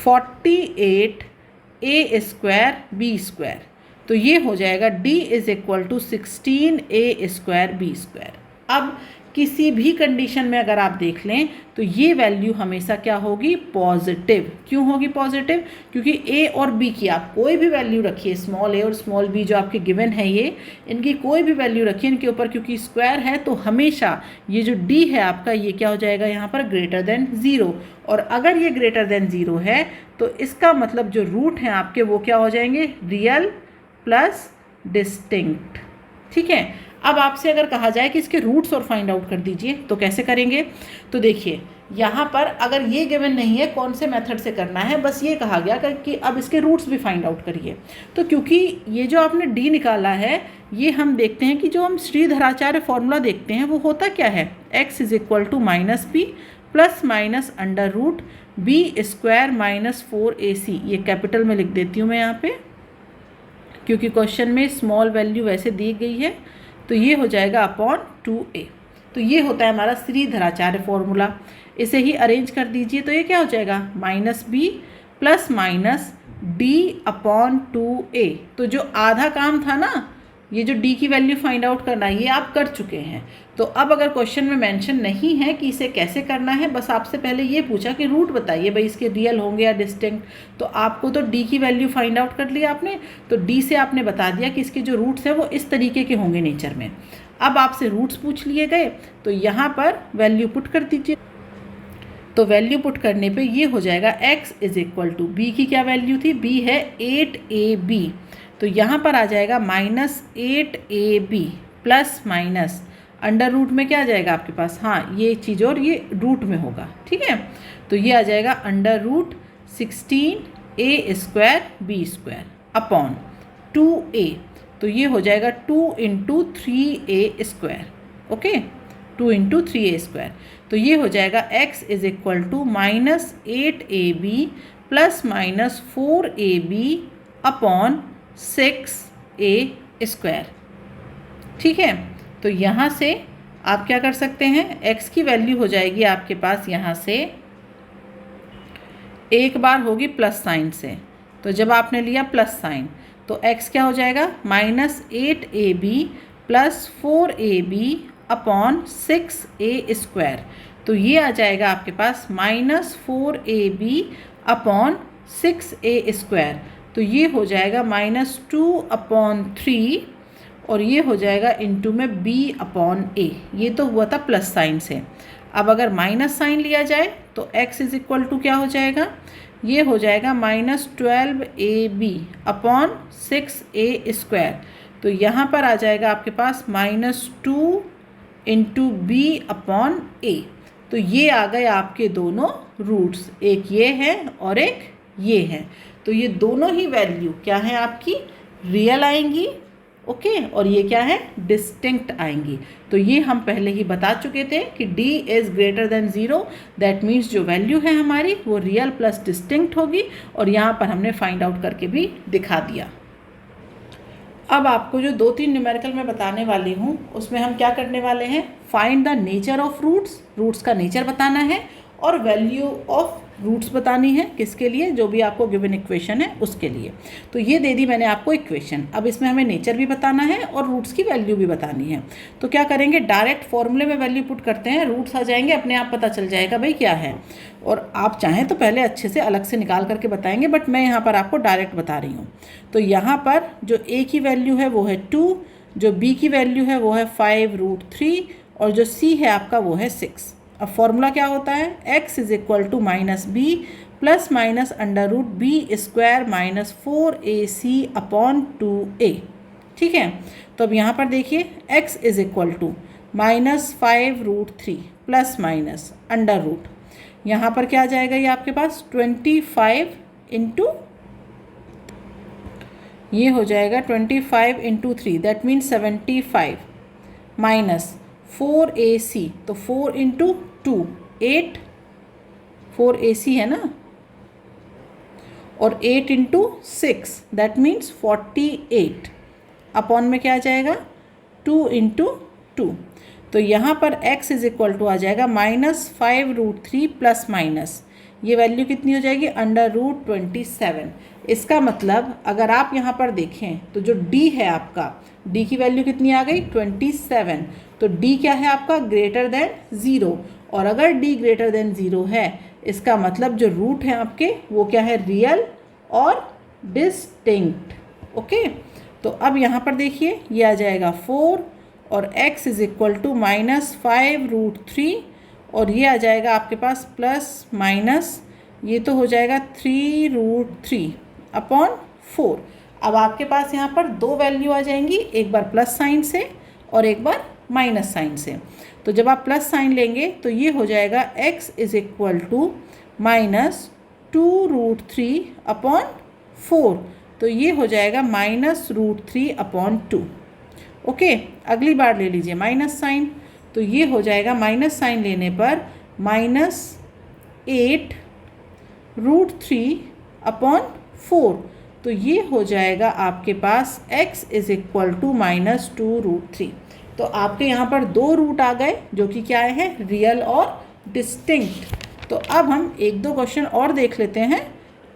48a square b square. तो ये हो जाएगा d is equal to 16a square b square. अब किसी भी कंडीशन में अगर आप देख लें तो ये वैल्यू हमेशा क्या होगी, पॉजिटिव। क्यों होगी पॉजिटिव, क्योंकि a और b की आप कोई भी वैल्यू रखिए, स्मॉल a और स्मॉल b जो आपके गिवन है ये, इनकी कोई भी वैल्यू रखिए इनके ऊपर, क्योंकि स्क्वायर है तो हमेशा ये जो d है आपका ये क्या हो जाएगा यहाँ पर, ग्रेटर देन 0। और अगर ये ग्रेटर देन 0 है तो इसका मतलब जो रूट हैं आपके वो क्या हो जाएंगे, रियल प्लस डिस्टिंक्ट। ठीक है, अब आपसे अगर कहा जाए कि इसके रूट्स और फाइंड आउट कर दीजिए, तो कैसे करेंगे। तो देखिए यहाँ पर अगर ये गिवन नहीं है कौन से मेथड से करना है, बस ये कहा गया कि अब इसके रूट्स भी फाइंड आउट करिए। तो क्योंकि ये जो आपने d निकाला है, ये हम देखते हैं कि जो हम श्रीधराचार्य फॉर्मूला देखते हैं वो होता क्या है, x is equal to minus b plus minus under root b square minus 4ac। ये कैपिटल में लिख देती हूँ मैं यहाँ पे, क्योंकि क्वेश्चन में स्मॉल वैल्यू वैसे दी गई है। तो ये हो जाएगा अपॉन 2a। तो ये होता है हमारा श्रीधराचार्य फॉर्मूला। इसे ही अरेंज कर दीजिए, तो ये क्या हो जाएगा, minus b plus minus d upon 2a। तो जो आधा काम था ना, ये जो d की वैल्यू फाइंड आउट करना है, ये आप कर चुके हैं। तो अब अगर क्वेश्चन में मेंशन नहीं है कि इसे कैसे करना है, बस आपसे पहले ये पूछा कि रूट बताइए भाई इसके रियल होंगे या डिस्टिंक्ट, तो आपको तो d की वैल्यू फाइंड आउट कर लिया आपने, तो d से आपने बता दिया कि इसके जो रूट्स हैं वो इस तरीके के होंगे नेचर में। अब आपसे रूट्स पूछ लिए गए तो यहाँ पर वैल्यू पुट कर दीजिए। तो वैल्यू पुट करने पे ये हो जाएगा x is equal to b की क्या वैल्यू थी, b है 8ab, तो यहाँ पर आ जाएगा minus 8ab plus minus under root में क्या आ जाएगा आपके पास, हाँ ये चीज़ और ये रूट में होगा। ठीक है, तो ये आ जाएगा under root 16a square b square upon 2a। तो ये हो जाएगा 2 into 3a square. Okay, 2 into 3a²। तो ये हो जाएगा x is equal to -8ab plus -4ab upon 6a²। ठीक है, तो यहाँ से आप क्या कर सकते हैं, x की वैल्यू हो जाएगी आपके पास यहाँ से एक बार होगी प्लस साइन से, तो जब आपने लिया प्लस साइन तो x क्या हो जाएगा -8ab plus 4ab upon 6a²। तो ये आ जाएगा आपके पास -4ab अपॉन 6a²। तो ये हो जाएगा -2/3 और ये हो जाएगा इनटू में b/a। ये तो हुआ था प्लस साइन से। अब अगर माइनस साइन लिया जाए तो x इज इक्वल टू क्या हो जाएगा, ये हो जाएगा -12ab अपॉन 6a²। तो यहाँ पर आ जाएगा आपके पास -2 इंटू b/a। तो ये आ गए आपके दोनों रूट्स, एक ये है और एक ये है। तो ये दोनों ही वैल्यू क्या है आपकी रियल आएंगी, ओके, और ये क्या है डिस्टिंक्ट आएंगी। तो ये हम पहले ही बता चुके थे कि d is greater than 0, that means जो वैल्यू है हमारी वो रियल प्लस डिस्टिंक्ट होगी, और यहाँ पर हमने फाइंड आउट करके भी दिखा दिया। अब आपको जो 2-3 न्यूमेरिकल मैं बताने वाली हूँ उसमें हम क्या करने वाले हैं, find the nature of roots, roots का नेचर बताना है, और वैल्यू ऑफ रूट्स बतानी है। किसके लिए, जो भी आपको गिवन इक्वेशन है उसके लिए। तो ये दे दी मैंने आपको इक्वेशन, अब इसमें हमें नेचर भी बताना है और रूट्स की वैल्यू भी बतानी है। तो क्या करेंगे, डायरेक्ट फॉर्मूले में वैल्यू पुट करते हैं, रूट्स आ जाएंगे, अपने आप पता चल जाएगा भाई क्या है। और आप चाहें तो पहले अच्छे से अलग से निकाल करके बताएंगे, बट मैं यहाँ पर आपको डायरेक्ट बता रही हूँ। तो यहाँ पर जो a की वैल्यू है वो है 2, जो b की वैल्यू है वो है 5√3, और जो c है आपका वो है 6। अब फॉर्मूला क्या होता है, x is equal to -b plus minus √b² minus 4ac upon 2a। ठीक है, तो अब यहाँ पर देखिए x is equal to -5√3 plus minus under root, यहाँ पर क्या आ जाएगा, ये आपके पास 25 इंटू, ये हो जाएगा 25 into 3, that means 75 minus 4ac, तो 4 इंटू 2 8, 4ac है ना, और 8 इंटू 6 दैट मीन्स 48 अपॉन में क्या आ जाएगा 2 इंटू 2। तो यहाँ पर x इज इक्वल टू आ जाएगा -5√3 प्लस माइनस, ये वैल्यू कितनी हो जाएगी √27। इसका मतलब अगर आप यहाँ पर देखें तो जो d है आपका, d की वैल्यू कितनी आ गई 27। तो d क्या है आपका ग्रेटर देन 0, और अगर d ग्रेटर देन 0 है इसका मतलब जो रूट है आपके वो क्या है रियल और डिस्टिंक्ट। ओके, तो अब यहाँ पर देखिए ये आ जाएगा 4 और x इज इक्वल टू -5√3, और ये आ जाएगा आपके पास प्लस माइनस, ये तो हो जाएगा 3√3 अपॉन 4। अब आपके पास यहाँ पर दो वैल्यू आ जाएंगी, एक बार प्लस साइन से और एक बार माइनस साइन से। तो जब आप प्लस साइन लेंगे तो ये हो जाएगा x is equal to -2√3 upon 4, तो ये हो जाएगा -√3 अपॉन 2। ओके, अगली बार ले लीजिए माइनस साइन, तो ये हो जाएगा माइनस साइन लेने पर -8√3 अपॉन 4, तो ये हो जाएगा आपके पास x इज इक्वल टू -2√3। तो आपके यहाँ पर दो रूट आ गए जो कि क्या है रियल और डिस्टिंक्ट। तो अब हम एक दो क्वेश्चन और देख लेते हैं,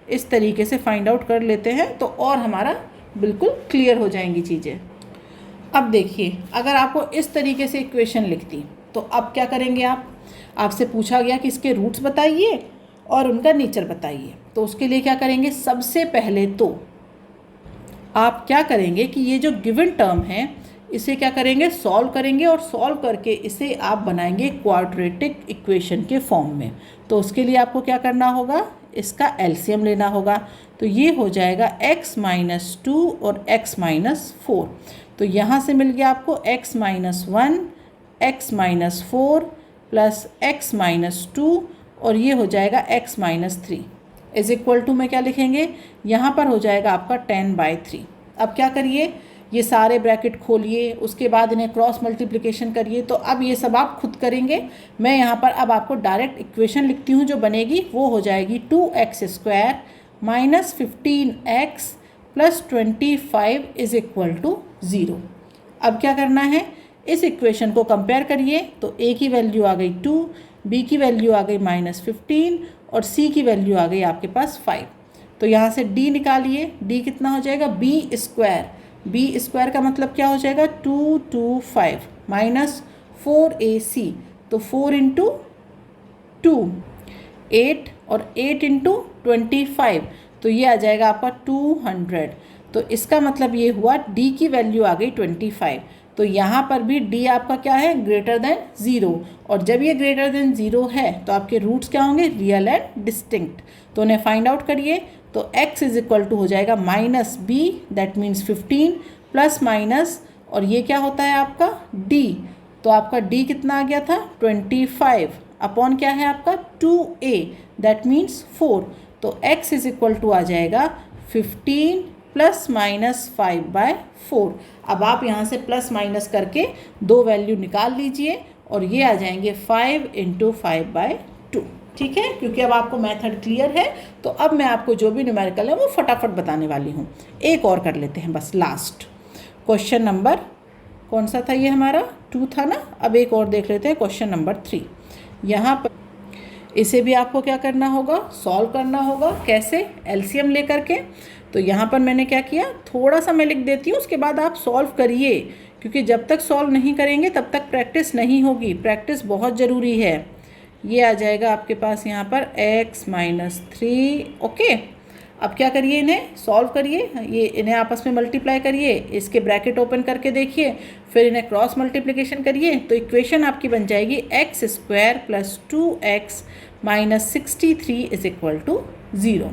इस तरीके से फाइंड आउट कर लेते हैं तो और हमारा बिल्कुल क्लियर हो जाएंगी चीज़ें। अब देखिए, अगर आपको इस तरीके से इक्वेशन लिखती तो अब क्या करेंगे आप, आपसे पूछा गया कि इसके रूट्स बताइए और उनका नेचर बताइए। तो उसके लिए क्या करेंगे, सबसे पहले तो आप क्या करेंगे कि ये जो गिवन टर्म है इसे क्या करेंगे सॉल्व करेंगे, और सॉल्व करके इसे आप बनाएंगे क्वाड्रेटिक इक्वेशन के फॉर्म में। तो उसके लिए आपको क्या करना होगा, इसका एलसीएम लेना होगा। तो ये हो जाएगा x-2 और x-4। तो यहाँ से मिल गया आपको x-1 x-4 प्लस x-2, और ये हो जाएगा x-3 इज इक्वल टू में क्या लिखेंगे, यहाँ पर हो जाएगा आपका 10/3। अब क्या करिए, ये सारे ब्रैकेट खोलिए, उसके बाद इन्हें क्रॉस मल्टीप्लिकेशन करिए। तो अब ये सब आप खुद करेंगे। मैं यहाँ पर अब आपको डायरेक्ट इक्वेशन लिखती हूँ, जो बनेगी वो हो जाएगी 2x² minus 15x plus 25 is equal to 0। अब क्या करना है, इस इक्वेशन को कंपेयर करिए। तो a की वैल्यू आ गई 2, b की वैल्यू आ गई -15 और c की वैल्यू आ गई आपके पास 5। तो यहाँ से d निकालिए, d कितना हो जाएगा b स्क्वायर का मतलब क्या हो जाएगा 225 माइनस 4ac, तो 4 इंटू 2 8 और 8 इंटू 25, तो ये आ जाएगा आपका 200। तो इसका मतलब ये हुआ d की वैल्यू आ गई 25। तो यहाँ पर भी d आपका क्या है, ग्रेटर देन 0, और जब ये ग्रेटर देन 0 है तो आपके रूट्स क्या होंगे, रियल एंड डिस्टिंक्ट। तो उन्हें फाइंड आउट करिए। तो x इज इक्वल टू हो जाएगा -b, that means 15 plus minus, और ये क्या होता है आपका d। तो आपका d कितना आ गया था 25 अपॉन क्या है आपका 2a, दैट मीन्स 4। तो x इज इक्वल टू आ जाएगा 15 प्लस माइनस 5/4। अब आप यहाँ से प्लस माइनस करके दो वैल्यू निकाल लीजिए और ये आ जाएंगे 5 × 5/2। ठीक है, क्योंकि अब आपको मेथड क्लियर है। तो अब मैं आपको जो भी न्यूमेरिकल है वो फटाफट बताने वाली हूँ। एक और कर लेते हैं बस, लास्ट क्वेश्चन नंबर कौन सा था, ये हमारा 2 था ना। अब एक और देख लेते हैं, क्वेश्चन नंबर 3। यहाँ पर इसे भी आपको क्या करना होगा, सॉल्व करना होगा। कैसे, एलसीएम लेकर के। तो यहाँ पर मैंने क्या किया, थोड़ा सा मैं लिख देती हूँ, उसके बाद आप सॉल्व करिए, क्योंकि जब तक सॉल्व नहीं करेंगे तब तक प्रैक्टिस नहीं होगी। प्रैक्टिस बहुत ज़रूरी है। ये आ जाएगा आपके पास यहाँ पर x - 3। ओके, अब क्या करिए, इन्हें सॉल्व करिए, ये इन्हें आपस में मल्टीप्लाई करिए, इसके ब्रैकेट ओपन करके देखिए, फिर इन्हें क्रॉस मल्टीप्लिकेशन करिए। तो इक्वेशन आपकी बन जाएगी x² + 2x - 63 is equal to 0।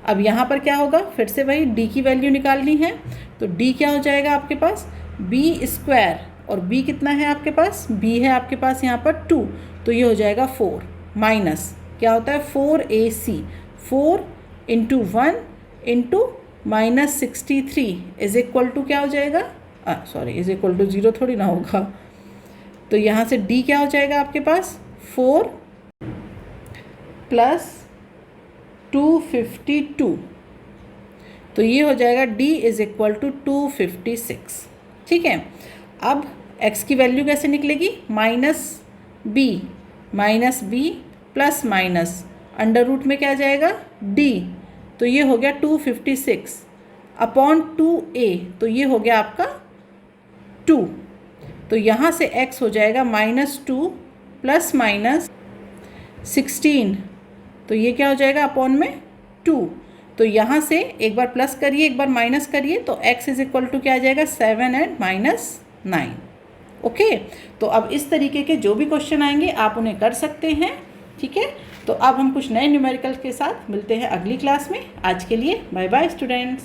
अब यहाँ पर क्या होगा, फिर से वही d की वैल्यू निकालनी है। तो d क्या हो जाएगा आपके पास b², और b कितना है आपके पास, b है आपके पास यहाँ पर 2, तो ये हो जाएगा 4 माइनस क्या होता है 4ac, 4 × 1 × -63 इज इक्वल टू क्या हो जाएगा, सॉरी इज इक्वल टू 0 थोड़ी ना होगा। तो यहाँ से d क्या हो जाएगा आपके पास 4 + 252, तो ये हो जाएगा d इज इक्वल टू 256। ठीक है, अब x की वैल्यू कैसे निकलेगी, -b plus minus under root में क्या आ जाएगा d, तो ये हो गया 256 अपॉन 2a, तो ये हो गया आपका 2। तो यहाँ से x हो जाएगा -2 प्लस माइनस 16, तो ये क्या हो जाएगा अपॉन में 2। तो यहाँ से एक बार प्लस करिए, एक बार माइनस करिए, तो x इज इक्वल टू क्या आ जाएगा 7 और -9। ओके, तो अब इस तरीके के जो भी क्वेश्चन आएंगे आप उन्हें कर सकते हैं। ठीक है, तो अब हम कुछ नए न्यूमेरिकल के साथ मिलते हैं अगली क्लास में। आज के लिए बाय बाय स्टूडेंट्स।